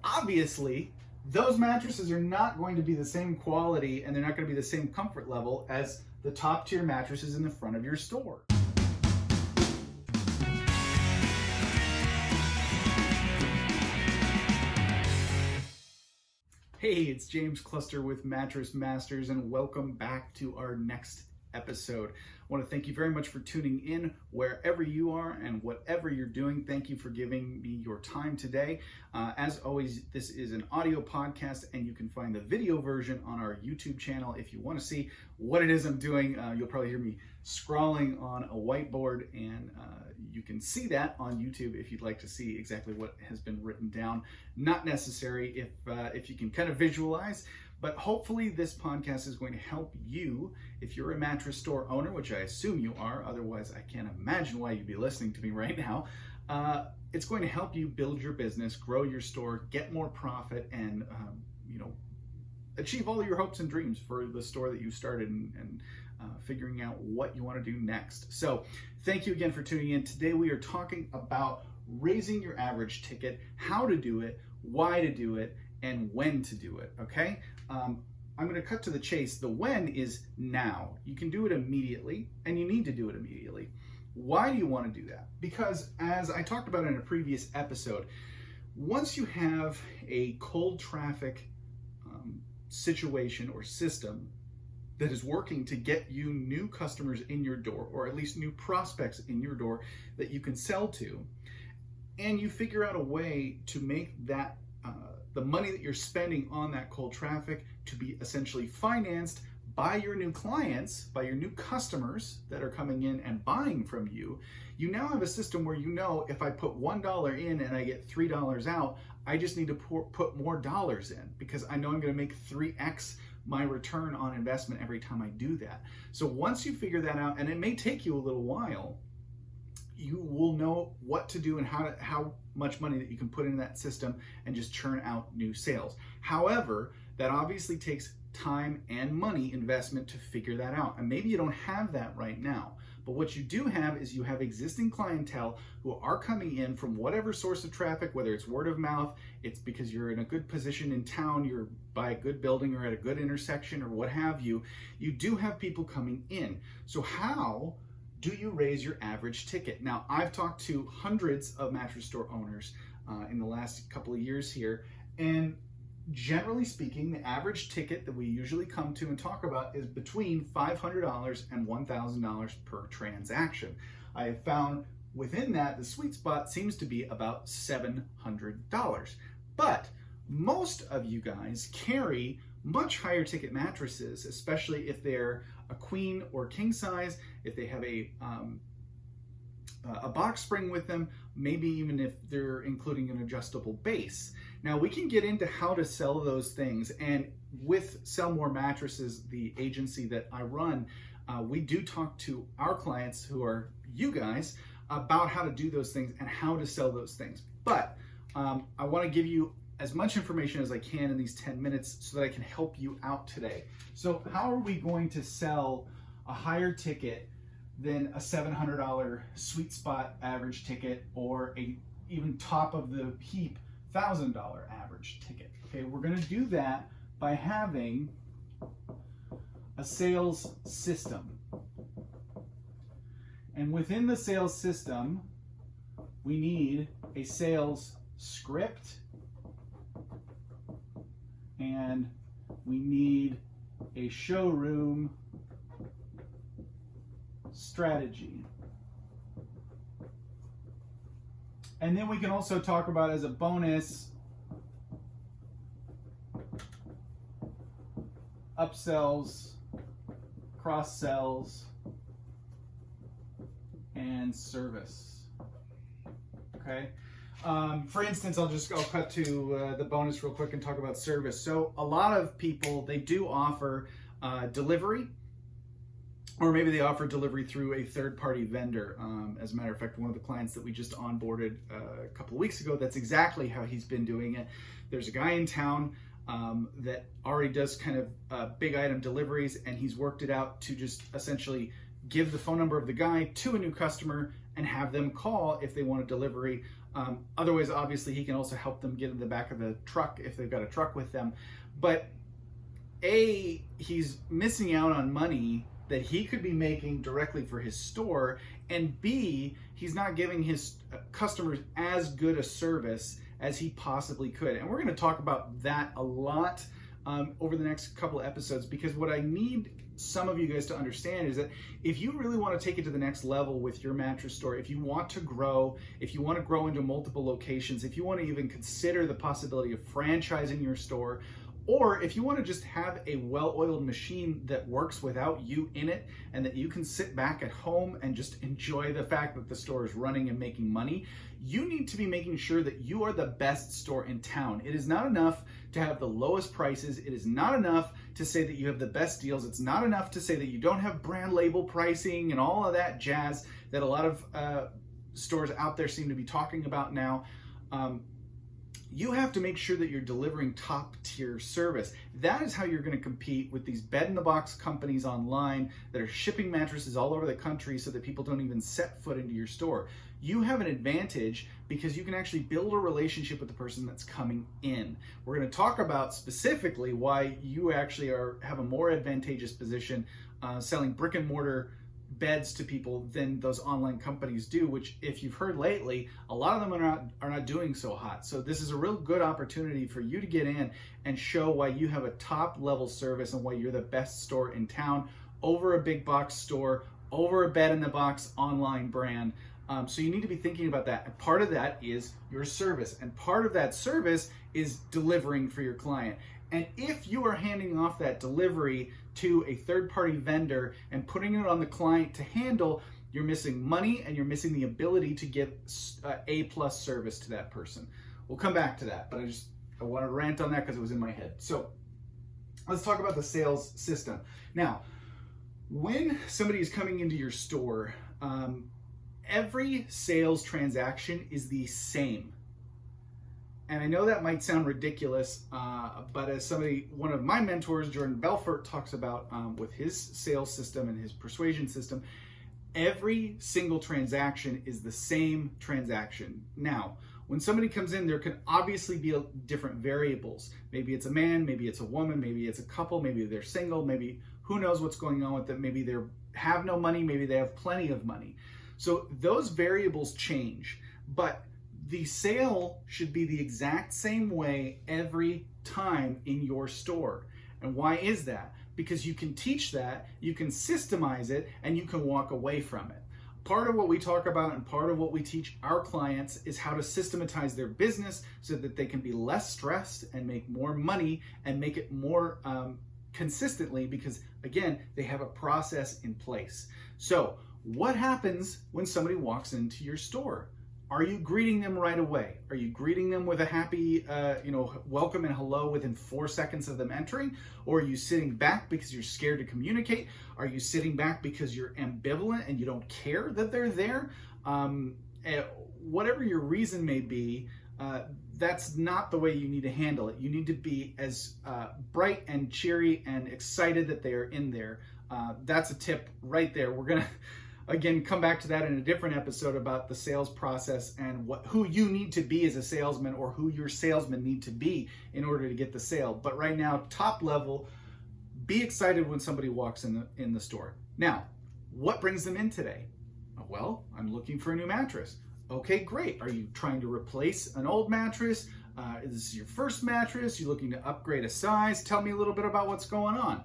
obviously, those mattresses are not going to be the same quality and they're not going to be the same comfort level as the top tier mattresses in the front of your store. Hey, it's James Cluster with Mattress Masters, and welcome back to our next episode. I want to thank you very much for tuning in wherever you are and whatever you're doing. Thank you for giving me your time today. As always, this is an audio podcast, and you can find the video version on our YouTube channel if you want to see what it is I'm doing. You'll probably hear me scrawling on a whiteboard, and you can see that on YouTube if you'd like to see exactly what has been written down. Not necessary if you can kind of visualize, but hopefully this podcast is going to help you if you're a mattress store owner, which I assume you are. Otherwise, I can't imagine why you'd be listening to me right now. It's going to help you build your business, grow your store, get more profit, and achieve all your hopes and dreams for the store that you started and figuring out what you want to do next. So thank you again for tuning in. Today we are talking about raising your average ticket, how to do it, why to do it, and when to do it, okay? I'm going to cut to the chase. The when is now. You can do it immediately, and you need to do it immediately. Why do you want to do that? Because as I talked about in a previous episode, once you have a cold traffic situation or system that is working to get you new customers in your door, or at least new prospects in your door that you can sell to, and you figure out a way to make that the money that you're spending on that cold traffic to be essentially financed by your new clients, by your new customers that are coming in and buying from you, you now have a system where you know if I put $1 in and I get $3 out, I just need to put more dollars in because I know I'm going to make 3x my return on investment every time I do that. So once you figure that out, and it may take you a little while, you will know what to do and how much money that you can put in that system and just churn out new sales. However, that obviously takes time and money investment to figure that out. And maybe you don't have that right now. But what you do have is you have existing clientele who are coming in from whatever source of traffic, whether it's word of mouth, it's because you're in a good position in town, you're by a good building or at a good intersection or what have you. You do have people coming in. So how do you raise your average ticket? Now, I've talked to hundreds of mattress store owners in the last couple of years here, and generally speaking, the average ticket that we usually come to and talk about is between $500 and $1,000 per transaction. I have found within that, the sweet spot seems to be about $700. But most of you guys carry much higher ticket mattresses, especially if they're a queen or king size, if they have a box spring with them, maybe even if they're including an adjustable base. Now we can get into how to sell those things, and with Sell More Mattresses, the agency that I run, we do talk to our clients who are you guys about how to do those things and how to sell those things. But I want to give you as much information as I can in these 10 minutes so that I can help you out today. So how are we going to sell a higher ticket than a $700 sweet spot average ticket or a even top of the heap $1,000 average ticket? Okay, we're going to do that by having a sales system. And within the sales system, we need a sales script, and we need a showroom strategy. And then we can also talk about, as a bonus, upsells, cross-sells, and service. Okay? For instance, I'll cut to the bonus real quick and talk about service. So a lot of people, they do offer delivery, or maybe they offer delivery through a third-party vendor. As a matter of fact, one of the clients that we just onboarded a couple of weeks ago, that's exactly how he's been doing it. There's a guy in town that already does kind of big item deliveries, and he's worked it out to just essentially give the phone number of the guy to a new customer and have them call if they want a delivery Otherwise, obviously, he can also help them get in the back of the truck if they've got a truck with them. But A, he's missing out on money that he could be making directly for his store, and B, he's not giving his customers as good a service as he possibly could. And we're going to talk about that a lot over the next couple of episodes, because what I need some of you guys to understand is that if you really want to take it to the next level with your mattress store, if you want to grow, if you want to grow into multiple locations, if you want to even consider the possibility of franchising your store, or if you want to just have a well-oiled machine that works without you in it and that you can sit back at home and just enjoy the fact that the store is running and making money, you need to be making sure that you are the best store in town. It is not enough to have the lowest prices. It is not enough to say that you have the best deals. It's not enough to say that you don't have brand label pricing and all of that jazz that a lot of stores out there seem to be talking about now. You have to make sure that you're delivering top tier service. That is how you're going to compete with these bed-in-the-box companies online that are shipping mattresses all over the country so that people don't even set foot into your store. You have an advantage because you can actually build a relationship with the person that's coming in. We're going to talk about specifically why you actually have a more advantageous position selling brick and mortar beds to people than those online companies do, which, if you've heard lately, a lot of them are not doing so hot. So this is a real good opportunity for you to get in and show why you have a top level service and why you're the best store in town over a big box store, over a bed-in-the-box online brand. So you need to be thinking about that. And part of that is your service, and part of that service is delivering for your client. And if you are handing off that delivery to a third-party vendor and putting it on the client to handle, you're missing money and you're missing the ability to give A+ service to that person. We'll come back to that, but I want to rant on that because it was in my head. So let's talk about the sales system. Now, when somebody is coming into your store, every sales transaction is the same. And I know that might sound ridiculous, but as one of my mentors, Jordan Belfort, talks about with his sales system and his persuasion system, every single transaction is the same transaction. Now, when somebody comes in, there can obviously be different variables. Maybe it's a man, maybe it's a woman, maybe it's a couple, maybe they're single, maybe who knows what's going on with them. Maybe they have no money, maybe they have plenty of money. So those variables change, but the sale should be the exact same way every time in your store. And why is that? Because you can teach that, you can systemize it, and you can walk away from it. Part of what we talk about and part of what we teach our clients is how to systematize their business so that they can be less stressed and make more money and make it more consistently, because again, they have a process in place. So what happens when somebody walks into your store? Are you greeting them right away? Are you greeting them with a happy, welcome and hello within 4 seconds of them entering? Or are you sitting back because you're scared to communicate? Are you sitting back because you're ambivalent and you don't care that they're there? Whatever your reason may be, that's not the way you need to handle it. You need to be as bright and cheery and excited that they are in there. That's a tip right there. We're gonna again come back to that in a different episode about the sales process and who you need to be as a salesman, or who your salesmen need to be in order to get the sale. But right now, top level, be excited when somebody walks in the store. Now, what brings them in today? Well, I'm looking for a new mattress. Okay, great. Are you trying to replace an old mattress? Is this your first mattress? You're looking to upgrade a size? Tell me a little bit about what's going on.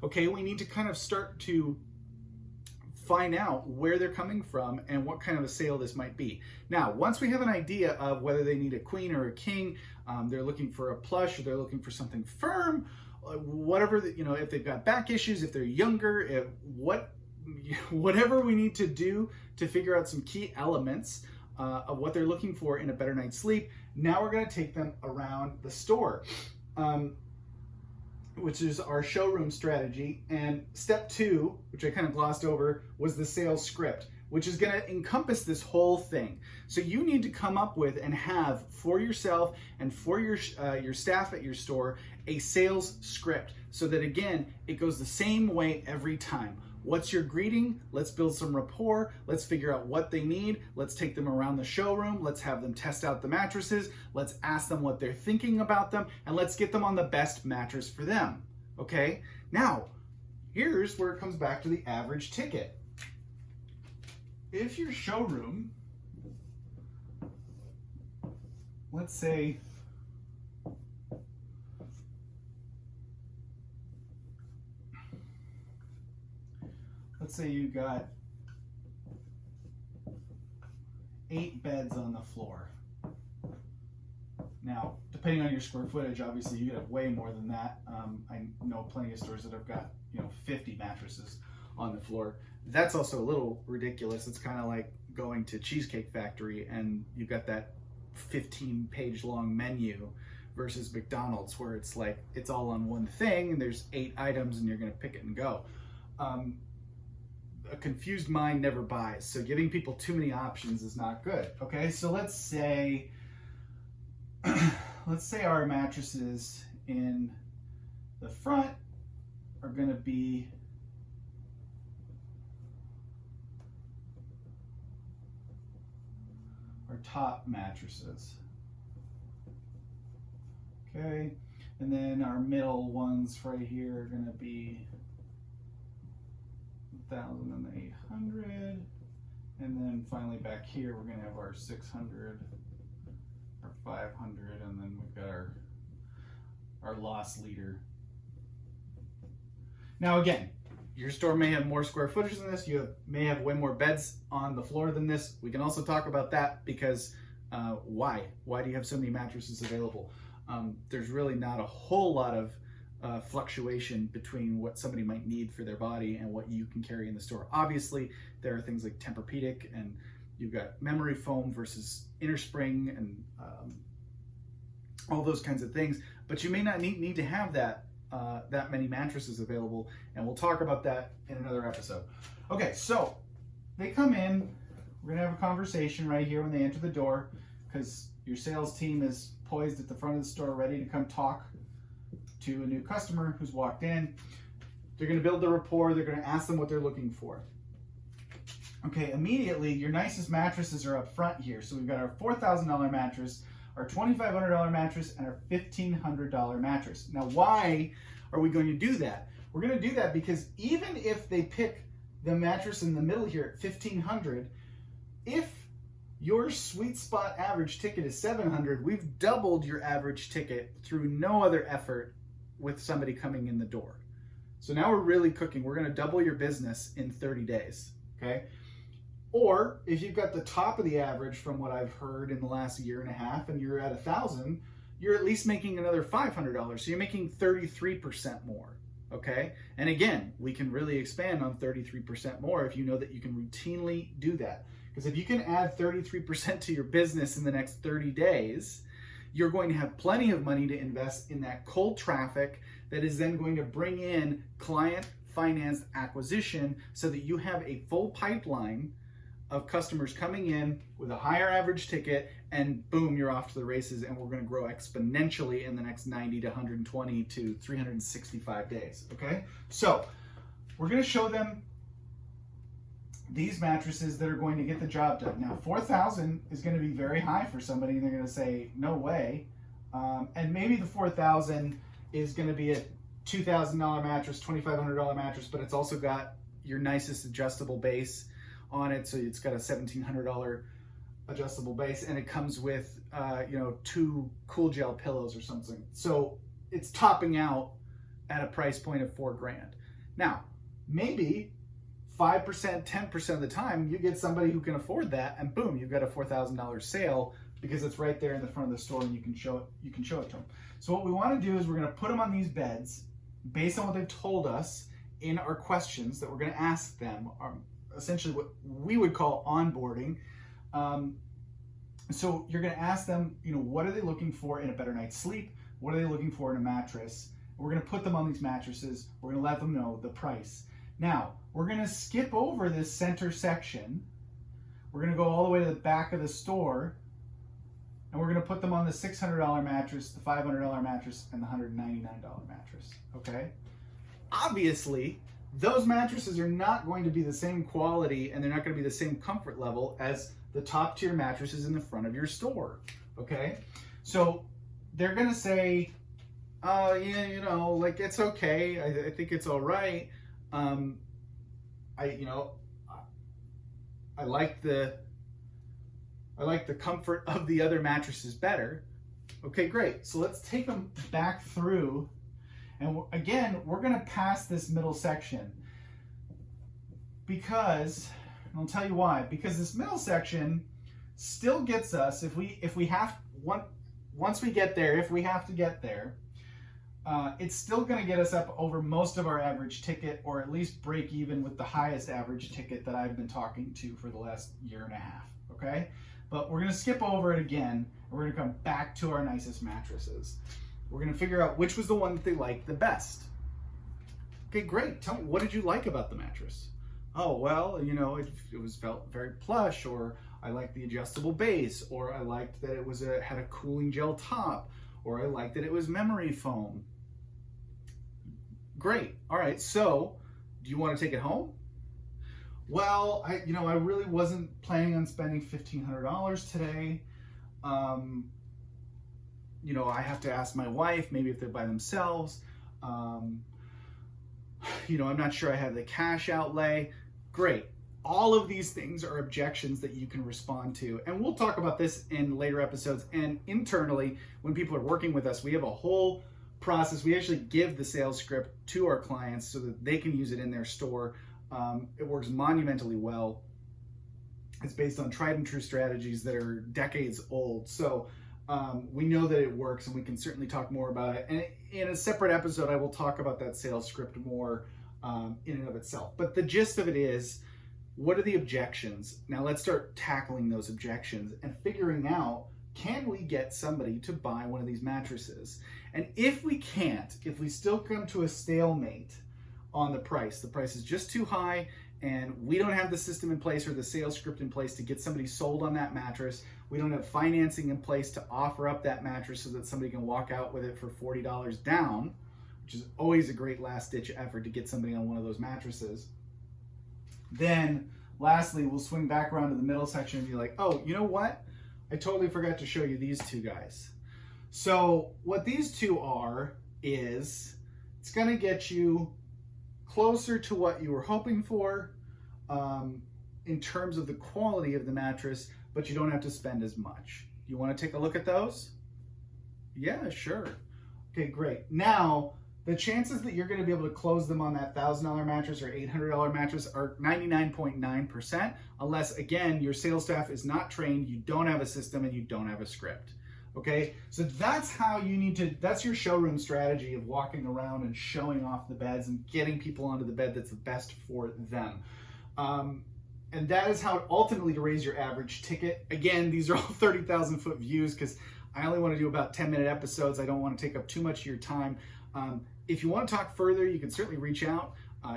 Okay, we need to kind of start to find out where they're coming from and what kind of a sale this might be. Now, once we have an idea of whether they need a queen or a king, they're looking for a plush, or they're looking for something firm, whatever, if they've got back issues, if they're younger, whatever we need to do to figure out some key elements of what they're looking for in a better night's sleep. Now we're going to take them around the store, which is our showroom strategy. And step 2, which I kind of glossed over, was the sales script, which is going to encompass this whole thing. So you need to come up with and have for yourself and for your staff at your store a sales script, so that again, it goes the same way every time. What's your greeting? Let's build some rapport. Let's figure out what they need. Let's take them around the showroom. Let's have them test out the mattresses. Let's ask them what they're thinking about them, and let's get them on the best mattress for them. Okay? Now, here's where it comes back to the average ticket. If your showroom, let's say, you got 8 beds on the floor. Now, depending on your square footage, obviously you get way more than that. I know plenty of stores that have got 50 mattresses on the floor. That's also a little ridiculous. It's kind of like going to Cheesecake Factory and you've got that 15-page long menu versus McDonald's where it's like it's all on one thing and there's 8 items and you're going to pick it and go. A confused mind never buys, so giving people too many options is not good. Okay, so let's say our mattresses in the front are going to be our top mattresses. Okay, and then our middle ones right here are going to be 1,000 and the 800, and then finally back here we're going to have our 600, our 500, and then we've got our loss leader. Now again, your store may have more square footage than this. You may have way more beds on the floor than this. We can also talk about that because why? Why do you have so many mattresses available? There's really not a whole lot of fluctuation between what somebody might need for their body and what you can carry in the store. Obviously, there are things like Tempur-Pedic, and you've got memory foam versus inner spring, and all those kinds of things. But you may not need to have that many mattresses available, and we'll talk about that in another episode. Okay, so they come in. We're gonna have a conversation right here when they enter the door, because your sales team is poised at the front of the store ready to come talk to a new customer who's walked in. They're going to build the rapport. They're going to ask them what they're looking for. Okay, immediately your nicest mattresses are up front here. So we've got our $4,000 mattress, our $2,500 mattress, and our $1,500 mattress. Now, why are we going to do that? We're going to do that because even if they pick the mattress in the middle here at $1,500, if your sweet spot average ticket is $700, we've doubled your average ticket through no other effort with somebody coming in the door. So now we're really cooking. We're going to double your business in 30 days, okay? Or if you've got the top of the average from what I've heard in the last year and a half and you're at 1,000, you're at least making another $500. So you're making 33% more, okay? And again, we can really expand on 33% more if you know that you can routinely do that. Because if you can add 33% to your business in the next 30 days, you're going to have plenty of money to invest in that cold traffic that is then going to bring in client financed acquisition so that you have a full pipeline of customers coming in with a higher average ticket, and boom, you're off to the races, and we're going to grow exponentially in the next 90 to 120 to 365 days, okay? So we're going to show them these mattresses that are going to get the job done. Now, 4,000 is going to be very high for somebody, and they're going to say, no way. And maybe the 4,000 is going to be a $2,000 mattress, $2,500 mattress, but it's also got your nicest adjustable base on it. So it's got a $1,700 adjustable base, and it comes with, 2 cool gel pillows or something. So it's topping out at a price point of $4,000. Now, maybe 5%, 10% of the time, you get somebody who can afford that, and boom, you've got a $4,000 sale because it's right there in the front of the store and you can show it to them. So what we want to do is we're going to put them on these beds based on what they've told us in our questions that we're going to ask them, essentially what we would call onboarding. So you're going to ask them, what are they looking for in a better night's sleep? What are they looking for in a mattress? We're going to put them on these mattresses. We're going to let them know the price. Now, we're going to skip over this center section. We're going to go all the way to the back of the store, and we're going to put them on the $600 mattress, the $500 mattress, and the $199 mattress, okay? Obviously, those mattresses are not going to be the same quality and they're not going to be the same comfort level as the top tier mattresses in the front of your store. Okay, so they're going to say, yeah, you know, like it's okay. I think it's all right. I like the comfort of the other mattresses better. Okay, great. So let's take them back through. And again, we're going to pass this middle section because, and I'll tell you why, because this middle section still gets us, if we have, once we get there, if we have to get there, it's still going to get us up over most of our average ticket, or at least break even with the highest average ticket that I've been talking to for the last year and a half, okay? But we're going to skip over it again, and we're going to come back to our nicest mattresses. We're going to figure out which was the one that they liked the best. Okay, great. Tell me, what did you like about the mattress? Oh, well, you know, it felt very plush, or I liked the adjustable base, or I liked that it had a cooling gel top, or I liked that it was memory foam. Great. All right. So, do you want to take it home? Well, I really wasn't planning on spending $1,500 today. I have to ask my wife, maybe if they're by themselves. I'm not sure I have the cash outlay. Great. All of these things are objections that you can respond to. And we'll talk about this in later episodes. And internally, when people are working with us, we have a whole process. We actually give the sales script to our clients so that they can use it in their store. It works monumentally well. It's based on tried and true strategies that are decades old. So we know that it works, and we can certainly talk more about it. And in a separate episode, I will talk about that sales script more in and of itself. But the gist of it is, what are the objections? Now let's start tackling those objections and figuring out, can we get somebody to buy one of these mattresses? And if we can't, if we still come to a stalemate on the price is just too high, and we don't have the system in place or the sales script in place to get somebody sold on that mattress, we don't have financing in place to offer up that mattress so that somebody can walk out with it for $40 down, which is always a great last-ditch effort to get somebody on one of those mattresses. Then, lastly, we'll swing back around to the middle section and be like, oh, you know what? I totally forgot to show you these two guys. So what these two are is, it's going to get you closer to what you were hoping for in terms of the quality of the mattress, but you don't have to spend as much. You want to take a look at those? Yeah, sure. Okay, great. Now, the chances that you're going to be able to close them on that $1,000 mattress or $800 mattress are 99.9%, unless, again, your sales staff is not trained, you don't have a system, and you don't have a script. Okay, so that's how you need to, that's your showroom strategy of walking around and showing off the beds and getting people onto the bed that's the best for them. And that is how ultimately to raise your average ticket. Again, these are all 30,000 foot views because I only want to do about 10-minute episodes. I don't want to take up too much of your time. If you want to talk further, you can certainly reach out.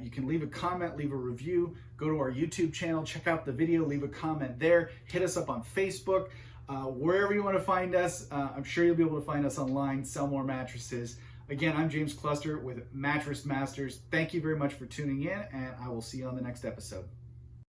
You can leave a comment, leave a review, go to our YouTube channel, check out the video, leave a comment there, hit us up on Facebook. Wherever you want to find us, I'm sure you'll be able to find us online, Sell More Mattresses. Again, I'm James Cluster with Mattress Masters. Thank you very much for tuning in, and I will see you on the next episode.